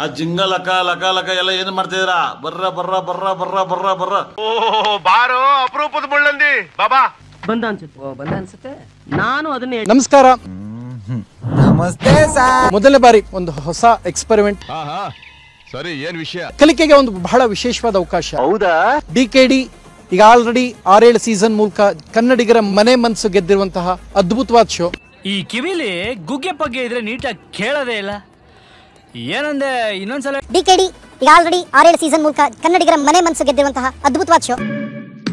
ಆ ಜಿಂಗ ಲಕ ಲಕ ಲಕ ಎಲ್ಲ ಏನ್ ಮಾಡ್ತಿದ್ದೀರಾ? ಬರ್ರ ಬರ್ರ ಬರ್ರ ಬರ್ರ ಬರ್ರ ಬರ್ರ. ಓ ಬಾರೋ ಅಪರೂಪದ ಮುಳ್ಳಂದಿ ಬಾಬಾ ಬಂದ ಅನ್ಸುತ್ತೆ. ನಾನು ಅದನ್ನೇ ನಮಸ್ಕಾರ. ನಮಸ್ತೆ ಸರ್. ಮೊದಲನೇ ಬಾರಿ ಒಂದು ಹೊಸ ಎಕ್ಸ್ಪೆರಿಮೆಂಟ್. ಸರಿ, ಏನ್ ವಿಷಯ? ಕಲಿಕೆಗೆ ಒಂದು ಬಹಳ ವಿಶೇಷವಾದ ಅವಕಾಶ. ಹೌದಾ? DKD ಈಗ ಆಲ್ರೆಡಿ 6-7 ಸೀಸನ್ ಮೂಲಕ ಕನ್ನಡಿಗರ ಮನೆ ಮನಸ್ಸು ಗೆದ್ದಿರುವಂತಹ ಅದ್ಭುತವಾದ ಶೋ. ಈ ಕಿವಿಲಿ ಗುಗ್ಗೆ ಪಗ್ಗೆ ಇದ್ರೆ ನೀಟಾಗಿ ಕೇಳೋದೇ ಇಲ್ಲ. ಏನಂದೆ ಇನ್ನೊಂದ್ಸಲ? DKD ಈಗ ಆಲ್ರೆಡಿ 6-7 ಸೀಸನ್ ಮೂಲಕ ಕನ್ನಡಿಗರ ಮನೆ ಮನಸ್ಸು ಗೆದ್ದಿರುವಂತಹ ಅದ್ಭುತವಾದ ಶೋ.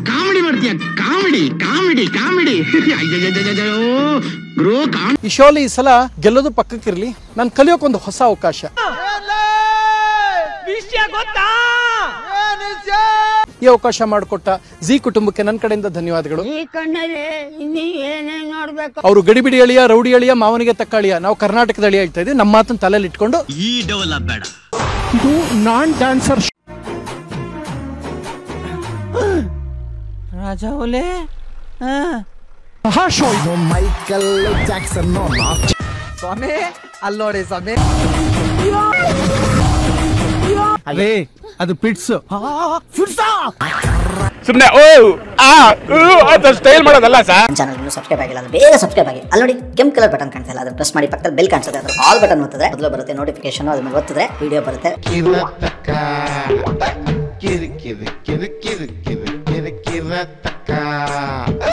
ಕಾಮಿಡಿ ಮಾಡ್ತೀಯ? ಕಾಮಿಡಿ ಕಾಮಿಡಿ ಕಾಮಿಡಿ ಈ ಶೋಲಿ ಈ ಸಲ ಗೆಲ್ಲೋದು ಪಕ್ಕಕ್ಕಿರ್ಲಿ, ನಾನು ಕಲಿಯೋಕೊಂದು ಹೊಸ ಅವಕಾಶ. ಈ ಅವಕಾಶ ಮಾಡಿಕೊಟ್ಟ ಜಿ ಕುಟುಂಬಕ್ಕೆ ನನ್ನ ಕಡೆಯಿಂದ ಧನ್ಯವಾದಗಳು. ಅವರು ಗಡಿಬಿಡಿ ಅಳಿಯ, ರೌಡಿ ಅಳಿಯ, ಮಾವನಿಗೆ ತಕ್ಕ ಅಳಿಯ, ನಾವು ಕರ್ನಾಟಕದ ಅಳಿಯ ಹೇಳ್ತಾ ಇದ್ದೀವಿ. ನಮ್ಮ ಮಾತನ್ನು ತಲೆಯಲ್ಲಿ ಇಟ್ಕೊಂಡು ಈ ಡೆವಲಪ್ ಬೇಡ. ಇದು ನಾನ್ ಡ್ಯಾನ್ಸರ್ ರಾಜಾ ಒಲೆ ಶೋ ಇದು. ಮೈಕಲ್ ಜಾಕ್ಸನ್ ಸ್ವಾಮಿ ಅಲ್ಲೋಡಿ ಸ್ವಾಮಿ. ಅದೇ ಅದು ಪಿಟ್ಸ್. ಸುಮ್ನೆ ಸ್ಟೈಲ್ ಮಾಡೋದಲ್ಲ ಸರ್. ಚಾನಲ್ ಇನ್ನೂ ಸಬ್ಸ್ಕ್ರೈಬ್ ಆಗಿಲ್ಲ ಅಂದ್ರೆ ಬೇಗ ಸಬ್ಸ್ಕ್ರೈಬ್ ಆಗಿ. ಅಲ್ಲಿ ನೋಡಿ ಕೆಂಪು ಕಲರ್ ಬಟನ್ ಕಾಣ್ತಾ ಇಲ್ಲ, ಅದನ್ನ ಪ್ರೆಸ್ ಮಾಡಿ. ಪಕ್ಕದಲ್ಲಿ ಬೆಲ್ ಕಾಣಿಸುತ್ತೆ, ಅದ್ರ ಆಲ್ ಬಟನ್ ಒತ್ತಿದ್ರೆ ಮೊದಲು ಬರುತ್ತೆ ನೋಟಿಫಿಕೇಶನ್. ಅದನ್ನ ಒತ್ತಿದ್ರೆ ವಿಡಿಯೋ ಬರುತ್ತೆ.